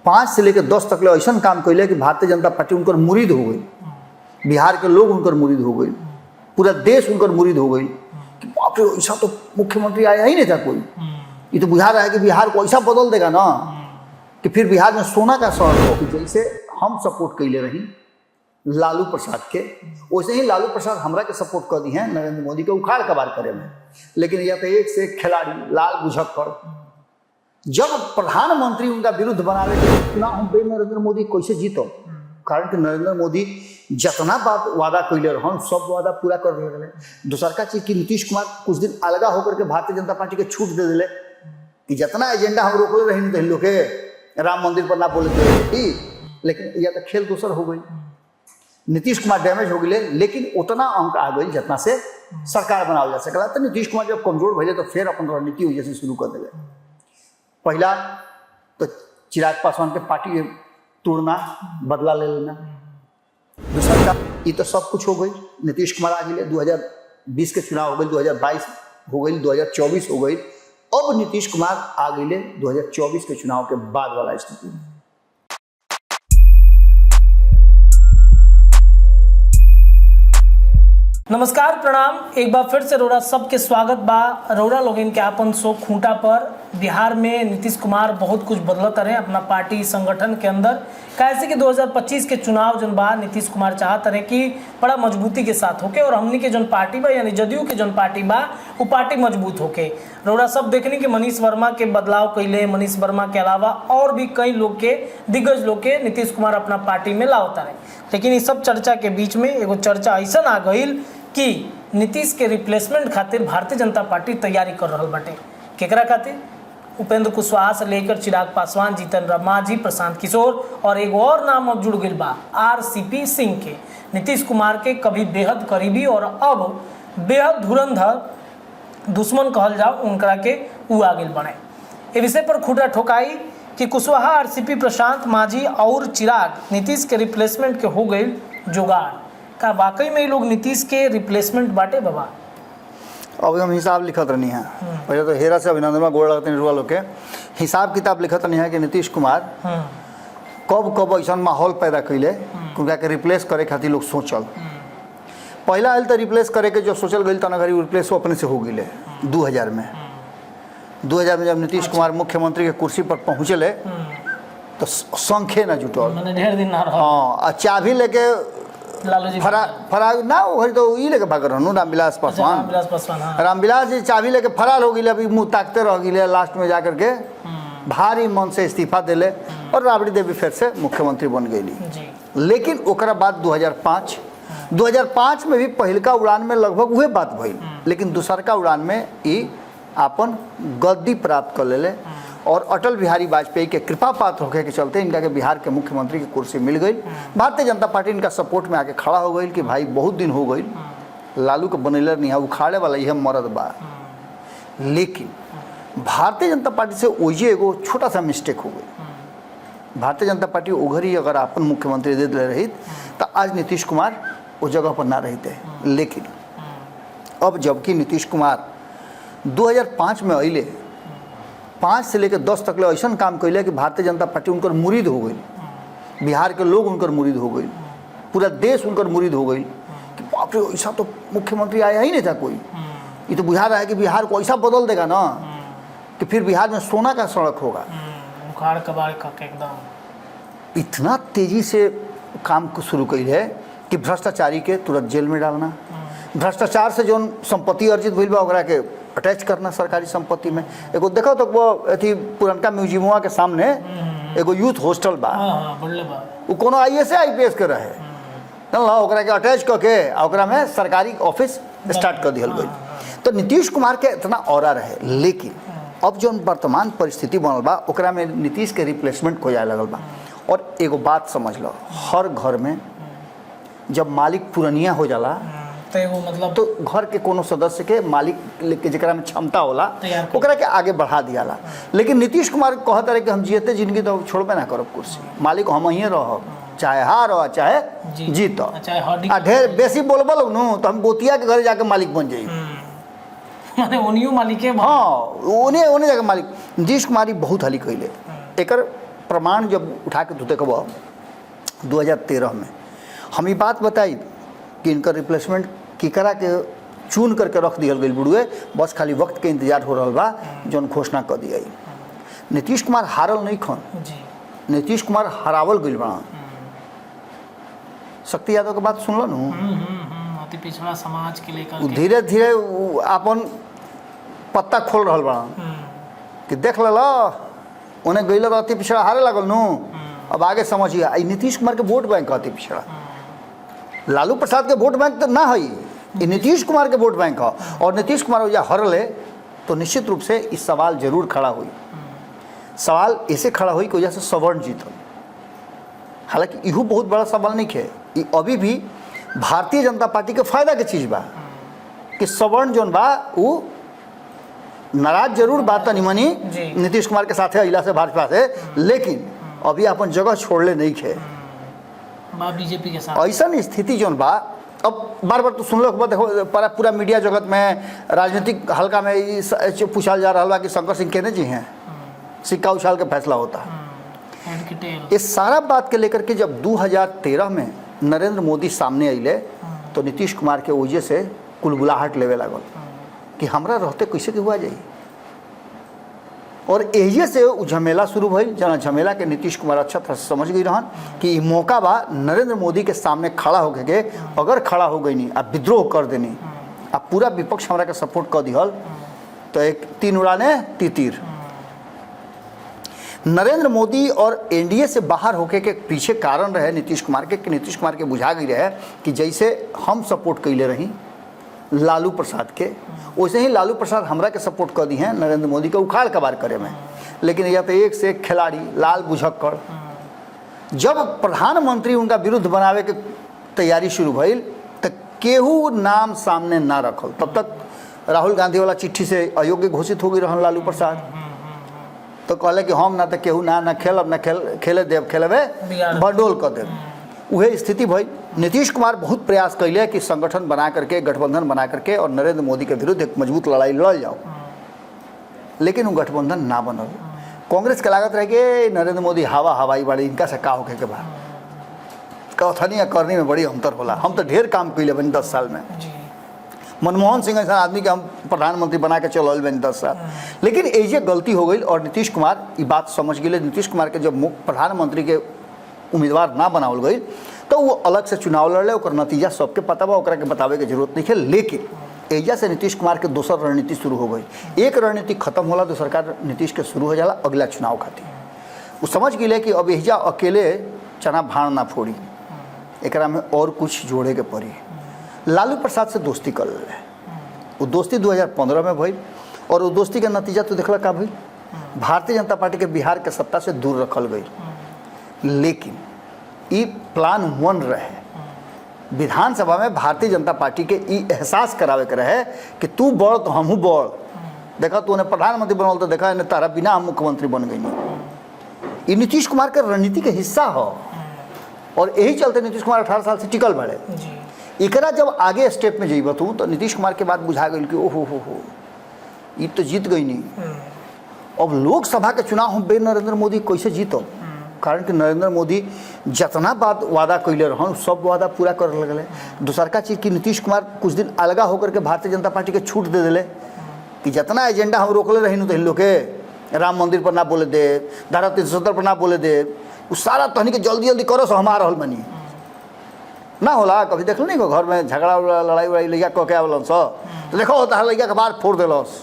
5 से लेकर 10 तक ले ऐसा काम कैले कि भारतीय जनता पार्टी उनकर मुरीद हो गई, बिहार के लोग उनकर मुरीद हो गई, पूरा देश उनकर मुरीद हो गई कि बाप रे ऐसा तो मुख्यमंत्री आया ही नहीं था कोई। ये तो बुझा रहा है कि बिहार को ऐसा बदल देगा ना कि फिर बिहार में सोना का शहर हो। जैसे हम सपोर्ट कैले रही लालू प्रसाद के, वैसे ही लालू प्रसाद हमरा के सपोर्ट कर दी हैं नरेंद्र मोदी के उखाड़ कबाड़ करे में। लेकिन यह तो एक से एक खिलाड़ी लाल बुझक्कड़ जब प्रधानमंत्री उनका विरुद्ध बना रहे चुनाव हम पे नरेंद्र मोदी कैसे जीतो? कारण कि नरेंद्र मोदी जितना बात वादा कैले हम सब वादा पूरा कर रहे। दूसर का चीज कि नीतीश कुमार कुछ दिन अलगा होकर के भारतीय जनता पार्टी के छूट दे दिले कि जितना एजेंडा हम रोकले रही तो लोग के राम मंदिर पर ना बोले थे, लेकिन यह तो खेल दूसर हो गई। नीतीश कुमार डैमेज हो गए, लेकिन उतना अंक आ गई जितना से सरकार बनावल जा सकला। तो नीतीश कुमार जब कमजोर भले तो फिर अपन रणनीति वजह से शुरू कर दिले। पहला तो चिराग पासवान के पार्टी तोड़ना, बदला ले लेना। दूसरा का ये तो सब कुछ हो गई। नीतीश कुमार आ गए, 2020 के चुनाव हो गए, 2022 हो गई, 2024 हो गई। अब नीतीश कुमार आ गए 2024 के चुनाव के बाद वाला स्थिति में। नमस्कार, प्रणाम। एक बार फिर से रौरा सबके स्वागत बा। रौरा लोगन के आपन शो खूंटा पर। बिहार में नीतीश कुमार बहुत कुछ बदलत रहे अपना पार्टी संगठन के अंदर। कैसे कि 2025 के चुनाव जन बा नीतीश कुमार चाहत रहे कि बड़ा मजबूती के साथ होके और हमनी के जन पार्टी बा यानी जदयू के जन पार्टी बा वो पार्टी मजबूत होके। रौरा सब देखनी कि मनीष वर्मा के बदलाव कैले, मनीष वर्मा के अलावा और भी कई लोग के, दिग्गज लोग के नीतीश कुमार अपना पार्टी में लावता रहे। लेकिन इस सब चर्चा के बीच में एगो चर्चा ऐसा आ गई कि नीतीश के रिप्लेसमेंट खातिर भारतीय जनता पार्टी तैयारी कर रहा बाटे। केकरा खातिर? उपेंद्र कुशवाहा से लेकर चिराग पासवान, जीतन राम मांझी, प्रशांत किशोर और एक और नाम अब जुड़ गई बा RCP सिंह के। नीतीश कुमार के कभी बेहद करीबी और अब बेहद धुरंधर दुश्मन कहल जाओ उनकरा के उ आ गई बने। ए विषय पर खुटा ठोकाई कि कुशवाहा, RCP, प्रशांत, मांझी और चिराग नीतीश के रिप्लेसमेंट के हो गई जुगाड़। का वाकई में लोग नीतीश के रिप्लेसमेंट बाटे बाबा? अब हम हिसाब लिखत रहनी है। पहले तो हेरा से अभिनंदन गोड़ लगते रुआ लोग के हिसाब किताब लिखत रहनी है कि नीतीश कुमार कब कब ऐसा माहौल पैदा कैले उनका के रिप्लेस करे खातिर लोग सोचल। पहला आयल तो रिप्लेस करे के जो सोचल गई तना घड़ी रिप्लेस वो अपने से हो गए 2000 में। 2000 में जब नीतीश कुमार मुख्यमंत्री के कुर्सी पर पहुँचले तो संख्य न जुटल, ढेर दिन ना रहा। हाँ, चाबी लेके फरार ना हो तो ई लेके भाग रहनु रामविलास पासवान। रामविलास जी चाबी लेके फरार हो गए, अभी मुंह ताकते रह गए। लास्ट में जाकर के भारी मन से इस्तीफा दिले और राबड़ी देवी फिर से मुख्यमंत्री बन गई। लेकिन ओकरा बाद 2005 में भी पहिलका उड़ान में लगभग वह बात भइल, लेकिन दूसरका उड़ान में ई अपन गद्दी प्राप्त कर ले और अटल बिहारी वाजपेयी के कृपा पात्र होने के चलते इनका के बिहार के मुख्यमंत्री की कुर्सी मिल गई। भारतीय जनता पार्टी इनका सपोर्ट में आके खड़ा हो गई कि भाई बहुत दिन हो गई, लालू के बनैलर नहीं है, उखाड़े वाला यह मरद बा। लेकिन भारतीय जनता पार्टी से ओजे एगो छोटा सा मिस्टेक हो गई। भारतीय जनता पार्टी उघर ही अगर अपन मुख्यमंत्री दे दिले रही तो आज नीतीश कुमार उस जगह पर ना रहते। लेकिन अब जबकि नीतीश कुमार 2005 में अले 5 से लेकर 10 तक ले ऐसा काम कैले कि भारतीय जनता पार्टी उनकर मुरीद हो गई, बिहार के लोग उनकर मुरीद हो गई, पूरा देश उनकर मुरीद हो गई कि बाप रे ऐसा तो मुख्यमंत्री आया ही नहीं था कोई। ये तो बुझा रहा है कि बिहार को ऐसा बदल देगा ना कि फिर बिहार में सोना का सड़क होगा। उखाड़ कबाड़ का एकदम इतना तेजी से काम को शुरू कई है कि भ्रष्टाचारी के तुरंत जेल में डालना, भ्रष्टाचार से जो संपत्ति अर्जित भइल बा ओकरा के अटैच करना सरकारी संपत्ति में। एगो देखो तो वो अथी पुरनका म्यूजियमवा के सामने एगो यूथ हॉस्टल बा, वो कोनो IAS IPS के रहे ना, ओकरा के अटैच करके ओकरा में सरकारी ऑफिस स्टार्ट कर दिया गई। तो नीतीश कुमार के इतना औरा रहे। लेकिन अब जो वर्तमान परिस्थिति बनल बा ओकरा में नीतीश के रिप्लेसमेंट हो जाए लगल बा। और एगो बात समझ लो, हर घर में जब मालिक पुरनिया हो जाला मतलब तो घर के कोनो सदस्य के मालिक के जरा में क्षमता होला ओकरा के आगे बढ़ा दियाला। लेकिन नीतीश कुमार कहत रहे कि हम जियते जिंदगी तो छोड़बे ना करब कुर्सी, मालिक हम ही रहब, चाहे हार हो चाहे जीत। ढेर बेसी बोलबो लोग नु तो हम गोतिया के घर जाके मालिक बन जाई। माने ओनियो मालिक है। हाँ, ओने जाके मालिक। नीतीश कुमार बहुत हाली कैले। एकर प्रमाण जब उठा के तू देखब 2013 में हम ये बात बताई कि इनका रिप्लेसमेंट केकरा के चुन करके रख दिया गई बुढ़ुए, बस खाली वक्त के इंतजार हो रहा बा जौन घोषणा कर दिया। नीतीश कुमार हारल नहीं खन, नीतीश कुमार हरावल गई बड़ा। शक्ति यादव के बात सुनल नु, अति पिछड़ा समाज के लेकर धीरे धीरे अपन पत्ता खोल रहा बड़ा कि देख ला उन्हें गई अति पिछड़ा हारे लगल नु, अब आगे समझिए। नीतीश कुमार के वोट बैंक अति पिछड़ा, लालू प्रसाद के वोट बैंक तो ना है, ये नीतीश कुमार के वोट बैंक है। और नीतीश कुमार या हरले तो निश्चित रूप से इस सवाल जरूर खड़ा हुई। सवाल ऐसे खड़ा हुई कि वजह से सवर्ण जीतल। हालांकि इहो बहुत बड़ा सवाल नहीं है, ये अभी भी भारतीय जनता पार्टी के फायदा के चीज़ बा कि सवर्ण जौन बा वो नाराज जरूर बात निमनी नीतीश कुमार के साथ है अहिला से भाजपा से, लेकिन अभी अपन जगह छोड़ले नहीं है बीजेपी के साथ। ऐसा स्थिति जौन बा अब बार बार तो सुन लो, देखो पूरा मीडिया जगत में राजनीतिक हल्का में पूछा जा रहा कि शंकर सिंह केने जी हैं, सिक्का उछाल के फैसला होता। इस सारा बात के लेकर के जब 2013 में नरेंद्र मोदी सामने अले तो नीतीश कुमार के वजह से कुलबुलाहट लेवे लागल कि हमरा रहते कैसे के हुआ जाए। और यही से झमेला शुरू भइल, जना झमेला के नीतीश कुमार अच्छा तरह से समझ गई रहन कि मौका बा नरेंद्र मोदी के सामने खड़ा होके के, अगर खड़ा हो गई नहीं अब विद्रोह कर देनी, अब पूरा विपक्ष हमरा के सपोर्ट कर दिहल तो एक तीन उड़ाने तीर। नरेंद्र मोदी और एनडीए से बाहर होके के पीछे कारण रहे नीतीश कुमार के, कि नीतीश कुमार के बुझा गई रहे कि जैसे हम सपोर्ट कैले रही लालू प्रसाद के, वैसे ही लालू प्रसाद हमरा के सपोर्ट कर दी हैं नरेंद्र मोदी के उखाड़ कबार करे में। लेकिन यह तो एक से एक खिलाड़ी लाल बुझक्कड़, जब प्रधानमंत्री उनका विरुद्ध बनावे के तैयारी शुरू भइल तो केहू नाम सामने ना रखल। तब तक राहुल गांधी वाला चिट्ठी से अयोग्य घोषित हो गई रहन लालू प्रसाद, तो कहले कि हम ना तो केहू ना खेलब ना खेले देव, खेलबे बंडोल कर देव। वह स्थिति भई। नीतीश कुमार बहुत प्रयास कैले कि संगठन बना करके, गठबंधन बना करके और नरेंद्र मोदी के विरुद्ध एक मजबूत लड़ाई लड़ जाओ, लेकिन वो गठबंधन ना बनल। कांग्रेस के लागत रहे कि नरेंद्र मोदी हवाई बाड़ी, इनका से का होके के बाद कथनी या करनी में बड़ी अंतर होला। हम तो ढेर काम कैले बनी 10 साल में, मनमोहन सिंह ऐसा आदमी के हम प्रधानमंत्री बना के चल बनी 10 साल, लेकिन ये गलती हो गई। और नीतीश कुमार ये बात समझ गए। नीतीश कुमार के जब प्रधानमंत्री के उम्मीदवार ना बनावल गई तो वो अलग से चुनाव लड़ले, और नतीजा सबके पता बा, ओकरा के बतावे के जरूरत नहीं है। लेकिन एजा से नीतीश कुमार के दोसर रणनीति शुरू हो गई। एक रणनीति खत्म होला तो सरकार नीतीश के शुरू हो जाला अगला चुनाव खातिर। वो समझ गए कि अब एजा अकेले चना भाड़ ना फोड़ी, एकरा में और कुछ जोड़े के पड़ी। लालू प्रसाद से दोस्ती कर ले, वो दोस्ती 2015 में भई, और वो दोस्ती के नतीजा तो देखला का भई, भारतीय जनता पार्टी के बिहार के सत्ता से दूर रखल गई। लेकिन ये प्लान 1 रहे, विधानसभा में भारतीय जनता पार्टी के ये एहसास करावे के रहे कि तू बड़ तो हमहू बड़, देखा तू उन्हें प्रधानमंत्री बनल तो देखा इन्हें तारा बिना हम मुख्यमंत्री बन गई। ये नीतीश कुमार के रणनीति के हिस्सा हो, और यही चलते नीतीश कुमार 18 साल से टिकल बढ़े। एकरा जब आगे स्टेप में जइब तू तो नीतीश कुमार के बाद बुझा गई कि ओहो हो ये तो जीत गई नहीं। अब लोकसभा के चुनाव हम बे नरेंद्र मोदी कैसे जीतब, कारण कि नरेंद्र मोदी जितना बात वादा कैले रहन सब वादा पूरा कर लगले। दूसर का चीज़ कि नीतीश कुमार कुछ दिन अलगा होकर के भारतीय जनता पार्टी के छूट दे दिले कि जितना एजेंडा हम रोकले रही तो इन लोग के राम मंदिर पर ना बोले दे, धारा 370 पर ना बोले दे, वो सारा तहनी के जल्दी जल्दी करो सो हमारा हल बनी ना होला। कभी देख नहीं घर में झगड़ा लड़ाई उड़ाई लैया कह के आवलन स तो देखो होता है लैया के बार फोड़ दिलस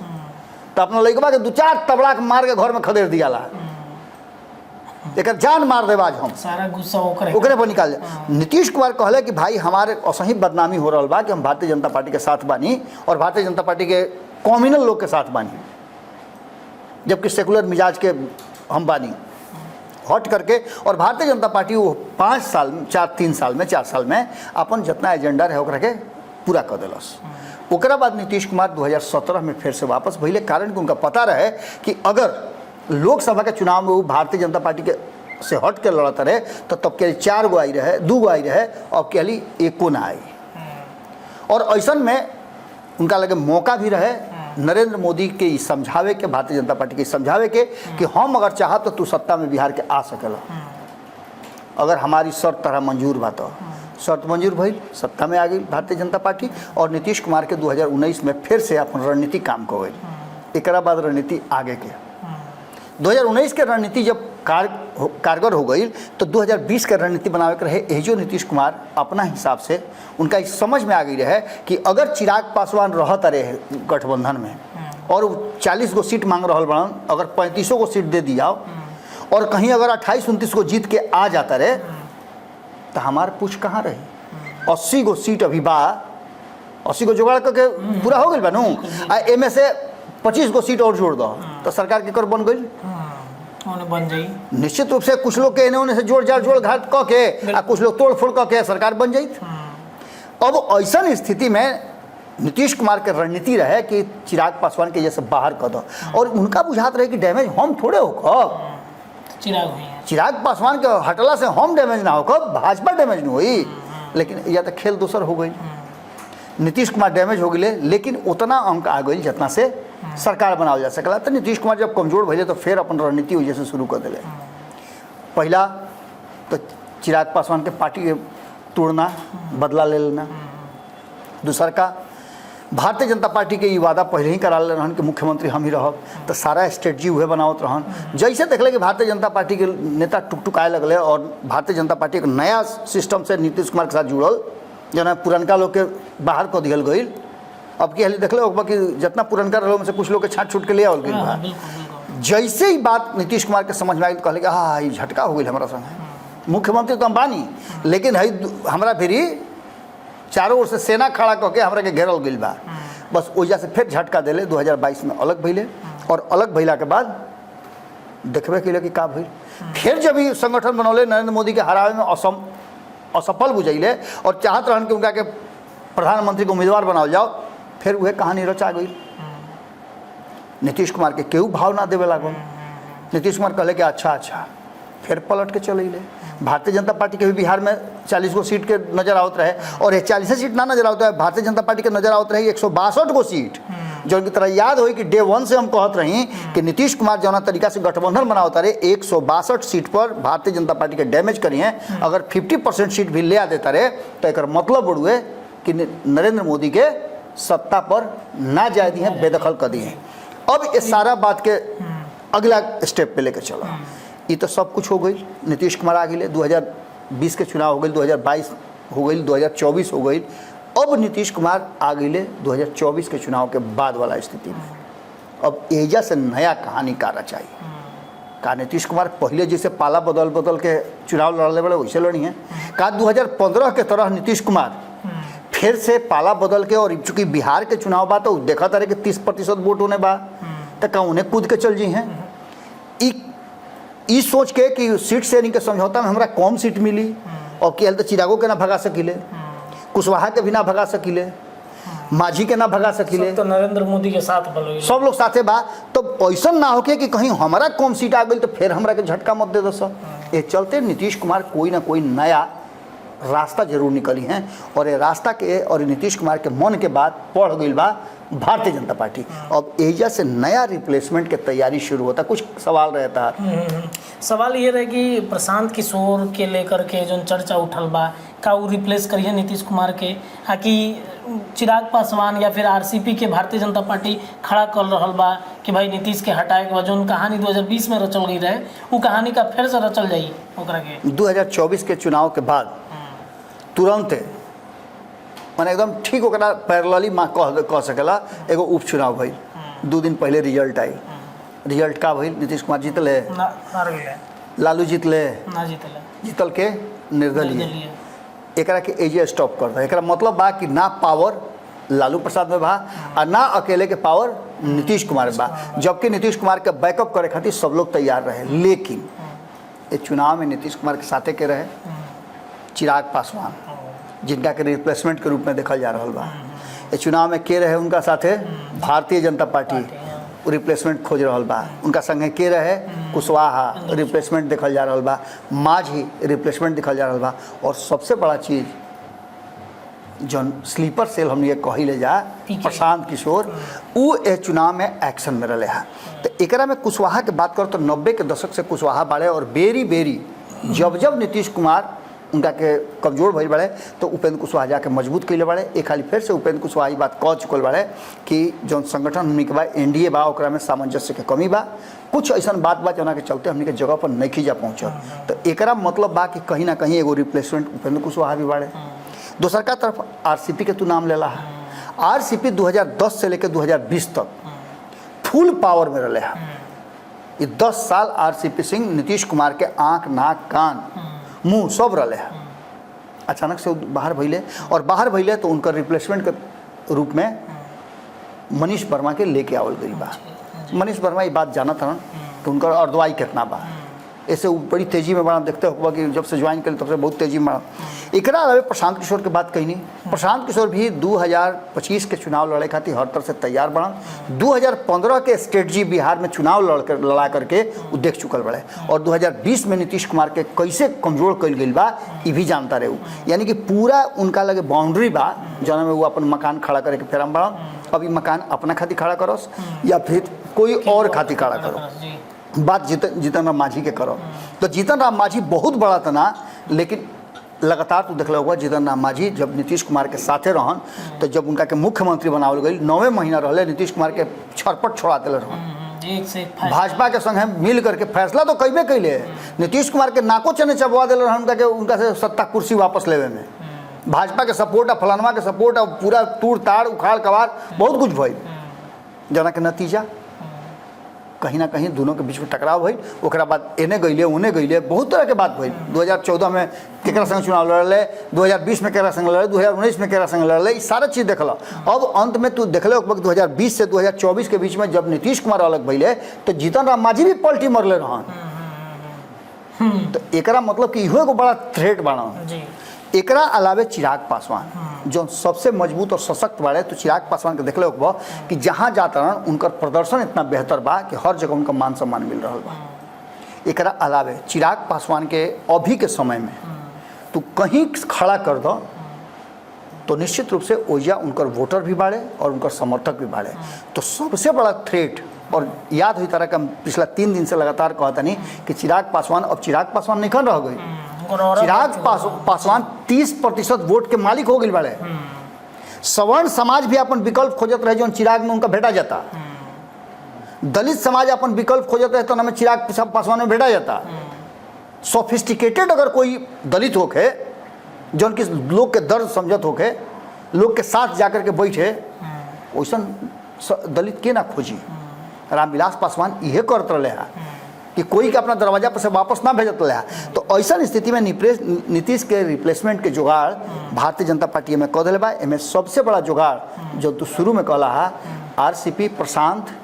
तो अपना लैकबा के 2-4 तबला के मार के घर में खदेड़ दियाला, एक जान मार दे आज हम सारा गुस्सा ओकरे पर निकाल जाए। नीतीश कुमार कहले कि भाई हमारे असही बदनामी हो रहा बा कि हम भारतीय जनता पार्टी के साथ बानी और भारतीय जनता पार्टी के कॉम्युनल लोग के साथ बानी, जबकि सेकुलर मिजाज के हम बानी। हट करके और भारतीय जनता पार्टी वो 4 साल में अपन जितना एजेंडा रहे ओकरा के पूरा कर दिलस। ओकरा बाद नीतीश कुमार 2017 में फिर से वापस भइले, कारण कि उनका पता रहे कि अगर लोकसभा के चुनाव में वो भारतीय जनता पार्टी के से हट के लड़ता रहे तो तब के 4 गो आई रहे, 2 गो आई रहे, और के लिए 1 को ना आई। और ऐसा में उनका लगे मौका भी रहे नरेंद्र मोदी के ई समझावे के, भारतीय जनता पार्टी के समझावे के कि हम अगर चाह तो तू सत्ता में बिहार के आ सकेला, अगर हमारी शर्त तरह मंजूर बा तो। शर्त मंजूर भइल, सत्ता में आ गई भारतीय जनता पार्टी और नीतीश कुमार के 2019 में फिर से अपन रणनीति काम कर गई। एक बाद रणनीति आगे के 2019 के रणनीति जब कारगर हो गई तो 2020 के रणनीति बनावे के रहे। यही जो नीतीश कुमार अपना हिसाब से उनका इस समझ में आ गई रहे कि अगर चिराग पासवान रहत रहे गठबंधन में और 40 गो सीट मांग रहा बड़न, अगर 35 गो सीट दे दिया और कहीं अगर 28-29 को जीत के आ जाता रहे तो हमार पूछ कहाँ रही। 80 गो सीट अभी बा, 80 गो जुगाड़ करके पूरा हो गई बनू, एमे से 25 गो सीट और जोड़ दो तो सरकार के कर बन गई, बन जाई। निश्चित रूप से कुछ लोग के इन्होंने से जोड़ घाट कह के आ कुछ लोग तोड़ फोड़ कह के सरकार बन जाई। अब ऐसा स्थिति में नीतीश कुमार के रणनीति रहे कि चिराग पासवान के जैसे बाहर कर दो और उनका बुझात रहे कि डैमेज हम थोड़े हो, चिराग पासवान के हटला से हम डैमेज ना हो, भाजपा डैमेज नहीं हुई। लेकिन या तो खेल दूसर हो गई, नीतीश कुमार डैमेज हो गए लेकिन उतना अंक आ गई जितना से सरकार बनावल जा सकला। तो नीतीश कुमार जब कमजोर भले तो फिर अपन रणनीति वजह से शुरू कर दिले। पहला तो चिराग पासवान के पार्टी के तोड़ना, बदला ले लेना। दूसर का भारतीय जनता पार्टी के ये वादा पहले ही करा रहन कि मुख्यमंत्री हम ही रहब, तो सारा स्ट्रेटजी उहे बनावत रहन। जैसे देखले कि भारतीय जनता पार्टी के नेता टुकटुकाए लगले और भारतीय जनता पार्टी एक नया सिस्टम से नीतीश कुमार के साथ जुड़ल, जना पुरनका लोग के बाहर कर दियल गई। अब की हाली देखले कि जितना पुरनका रहो में से कुछ लोग के छाट छूट के ले आवल गई। जैसे ही बात नीतीश कुमार के समझ में आई तो कहले कि हाँ ये झटका हो गई हमारा संग, मुख्यमंत्री तो हम बानी लेकिन है हमारा फिर चारों ओर से सेना खड़ा करके हमरा के घेरल गई बा। बस वजह से फिर झटका दिले 2022 में अलग भइले और अलग भइला के बाद देखबे कैले कि का भइल। फिर जब ही संगठन बनौले नरेंद्र मोदी के हरावे में असफल बुझैले और चाहत रहन कि उनका के प्रधानमंत्री के उम्मीदवार बनाओ जाओ, फिर वह कहानी रचा गई। नीतीश कुमार के केहू भाव ना देवे लागल। नीतीश कुमार कहले कि अच्छा फिर पलट के चले गए। भारतीय जनता पार्टी के भी बिहार में 40 गो सीट के नजर आवत रहे और ये 40 सीट ना नजर आवत है, भारतीय जनता पार्टी के नजर आवत रही 162 गो सीट, जो की तरह याद हो कि डे 1 से हम कहत रही कि नीतीश कुमार जौना तरीका से गठबंधन बनावता रहे 162 सीट पर भारतीय जनता पार्टी के डैमेज करी है। अगर 50% सीट भी ले आ देता रहे तो एक मतलब बढ़ुए कि नरेंद्र मोदी के सत्ता पर ना जाए दी है, बेदखल कर दी है। अब इस सारा बात के अगला स्टेप पे लेकर चला, ये तो सब कुछ हो गई। नीतीश कुमार आ गए, 2020 के चुनाव हो गए, 2022 हो गई, 2024 हो गई। अब नीतीश कुमार आ गए 2024 के चुनाव के बाद वाला स्थिति में। अब एजा से नया कहानी का रचाई का नीतीश कुमार पहले जैसे पाला बदल के चुनाव लड़ने वाले वैसे लड़ी हैं का 2015 के तरह नीतीश कुमार फिर से पाला बदल के, और चूंकि बिहार के चुनाव बा तो देखा तारे कि 30% वोट होने बा तो का उन्हें कूद के चल जी हैं ई सोच के कि सीट से नहीं के समझौता में हमारा कम सीट मिली और कि तो चिरागो के ना भगा सकिले, कुशवाहा के भी ना भगा सकिले, माझी के ना भगा सकिले, तो नरेंद्र मोदी के साथ बोलो सब लोग साथे बा। तो ऐसा ना होके कि कहीं हमारा कम सीट आ गई तो फिर हमरा के झटका मत दे दो सब। ये चलते नीतीश कुमार कोई ना कोई नया रास्ता जरूर निकली हैं और ये रास्ता के और नीतीश कुमार के मन के बाद पढ़ गई बा भारतीय जनता पार्टी। अब एजा से नया रिप्लेसमेंट के तैयारी शुरू होता। कुछ सवाल रहता है, सवाल ये रहे कि प्रशांत किशोर के लेकर के जो चर्चा उठल बा का वो रिप्लेस करिए नीतीश कुमार के, कि चिराग पासवान या फिर आरसीपी के भारतीय जनता पार्टी खड़ा कर रहल बा कि भाई नीतीश के हटाए के बाद जो कहानी 2020 में रचल गई रहे वो कहानी का फिर से रचल जाई ओकरा के 2024 के चुनाव के बाद तुरंत मैंने एकदम ठीक ओकरा पैरेलली माँ कह सकेला एगो उपचुनाव भइल। 2 दिन पहले रिजल्ट आई। रिजल्ट का भइल? नीतीश कुमार जीतले, लालू जीतले, जीतल के निर्दलीय। एकरा के एजे स्टॉप कर दे। एकरा मतलब बा कि ना पावर लालू प्रसाद में बा और ना अकेले के पावर नीतीश कुमार में बा, जबकि नीतीश कुमार के बैकअप करे खातिर सब लोग तैयार रहे। लेकिन ये चुनाव में नीतीश कुमार के साथे के रहे चिराग पासवान, जिनका के रिप्लेसमेंट के रूप में देखल जा रहा बा। ये चुनाव में के रहे उनका साथे भारतीय जनता पार्टी रिप्लेसमेंट खोज रहा बा। उनका संगे के रहे कुशवाहा रिप्लेसमेंट देखल जा रहा बा, माझी रिप्लेसमेंट देखल जा रहा बा। और सबसे बड़ा चीज़ जौन स्लीपर सेल हमने कही ले जा PK। प्रशांत किशोर उ ए चुनाव में एक्शन में रहे हैं। तो एकरा में कुशवाहा के बात करो तो 90 के दशक से कुशवाहा बाड़े और बेरी बेरी जब नीतीश कुमार उनका के कमजोर भइल बड़े तो उपेंद्र कुशवाहा जाके मजबूत कैले बड़े। एक खाली फिर से उपेंद्र कुशवाहा बात कह चुकल बड़े कि जौन संगठन हमने के बा एनडीए बा ओकरा में सामंजस्य के कमी बा, कुछ ऐसा बात बा जना के चलते हमने के जगह पर नहीं जा पहुँचल। तो एकरा मतलब बा कि कहीं ना कहीं एगो रिप्लेसमेंट उपेंद्र कुशवाहा भी बाड़े। दोसर का तरफ आरसीपी के तू नाम लेला है। आरसीपी 2010 से लेकर 2020 तक फुल पावर में रहे हैं। ये 10 साल आरसीपी सिंह नीतीश कुमार के आँख नाक कान मुंह सब रहे हैं। अचानक से बाहर भैले और बाहर भैले तो उनका रिप्लेसमेंट के रूप में मनीष वर्मा के लेके आवल गई बा। मनीष वर्मा ये बात जाना था कि उनका अर्दवाई कितना बा, ऐसे बड़ी तेजी में बड़ा देखते हो कि जब से ज्वाइन करें तब से बहुत तेजी में बड़ा। एकरा अलावे प्रशांत किशोर के बात कही नहीं। प्रशांत किशोर भी 2025 के चुनाव लड़े खातिर हर तरह से तैयार बड़ा। 2015 के स्ट्रेटजी बिहार में चुनाव लड़ा करके वो देख चुकल बड़े और 2020 में नीतीश कुमार के कैसे कमजोर कल गई बा ये भी जानता रहे। यानी कि पूरा उनका लगे बाउंड्री बा जौन में वो अपन मकान खड़ा करे के फेरम बड़ा। अभी मकान अपना खातिर खड़ा करस या फिर कोई और खातिर खड़ा करो। बात जीतन राम मांझी के करो तो जीतन राम मांझी बहुत बड़ा तना, लेकिन लगातार तू देख होगा जीतन राम मांझी जब नीतीश कुमार के साथे रहन तो जब उनका के मुख्यमंत्री बनावल गई 9वें महीना रहे नीतीश कुमार के छरपट छोड़ा दिल रहन। भाजपा के संग मिल करके फैसला तो कैबे कैले नीतीश कुमार के नाको चने चबवा दिल रहन उनका से सत्ता कुर्सी वापस लेवे में। भाजपा के सपोर्ट और फलानवा के सपोर्ट और पूरा तूड़ ताड़ उखाड़ कबाड़ बहुत कुछ भइल, जना के नतीजा कहीं ना कहीं दोनों के बीच में टकराव भइल। ओकरा बाद एने गईले उने गईले बहुत तरह के बात भइल। 2014 में केकरा संग चुनाव लड़ले, 2020 में केकरा संग लड़ले, 2019 में केकरा संग लड़ले, ये सारा चीज़ देखल। अब अंत में तू देखले वक्त 2020 से 2024 के बीच में जब नीतीश कुमार अलग भइले तो जीतन राम मांझी भी पलटी मरले रहन। तो एकरा मतलब कि इहो एगो बड़ा थ्रेट बना। एकरा अलावे चिराग पासवान जो सबसे मजबूत और सशक्त बाड़े, तो चिराग पासवान के देखले हो कि जहाँ जाता रहन उनकर प्रदर्शन इतना बेहतर बा कि हर जगह उनका मान सम्मान मिल रहा बा। एकरा अलावे चिराग पासवान के अभी के समय में तू कहीं खड़ा कर दो तो निश्चित रूप से ओइजा उनकर वोटर भी बाड़े और उनकर समर्थक भी बाड़े। तो सबसे बड़ा थ्रेट, और याद हुई तरह का पिछला 3 दिन से लगातार कहता नहीं कि चिराग पासवान अब चिराग पासवान नहीं रह गई। चिराग पासवान 30% वोट के मालिक हो गए बाड़े। सवर्ण समाज भी अपन विकल्प खोजत रहे जो चिराग में उनका भेटा जाता। दलित समाज अपन विकल्प खोजत रहे तो हमें चिराग पासवान में भेटा जाता। सोफिस्टिकेटेड अगर कोई दलित होके जो कि लोग के दर्द समझत होके लोग के साथ जाकर के बैठे, वैसा दलित के ना खोजी। रामविलास पासवान यह करते रहे हैं कि कोई के अपना दरवाजा पर से वापस ना भेजत रहे। तो ऐसा स्थिति में नीतीश के रिप्लेसमेंट के जुगाड़ भारतीय जनता पार्टी में कह दिले बा। एमें सबसे बड़ा जुगाड़ जो तू शुरू में कहला है आरसीपी प्रशांत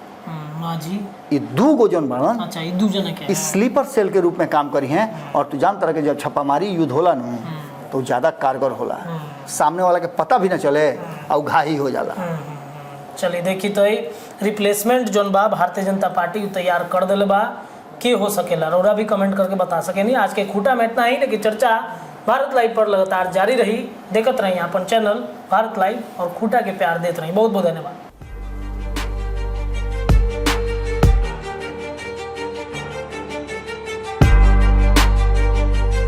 मांझी ये 2 गो जन बनन। अच्छा, ये 2 जने के इस स्लीपर सेल के रूप में काम करी हैं। और तू जान तरह के जब छापामारी युद्ध होला न तो ज़्यादा कारगर होला, सामने वाला के पता भी ना चले और घाही हो जाला। चलिए देखी तो रिप्लेसमेंट जोन बा भारतीय जनता पार्टी तैयार कर दिले बा के हो सकेला। रौरा भी कमेंट करके बता सके नहीं। आज के खूटा में इतना ही, लेकिन चर्चा भारत लाइव पर लगातार जारी रही। देखते रहिए अपन चैनल भारत लाइव और खूटा के प्यार देते रहिए। बहुत बहुत धन्यवाद।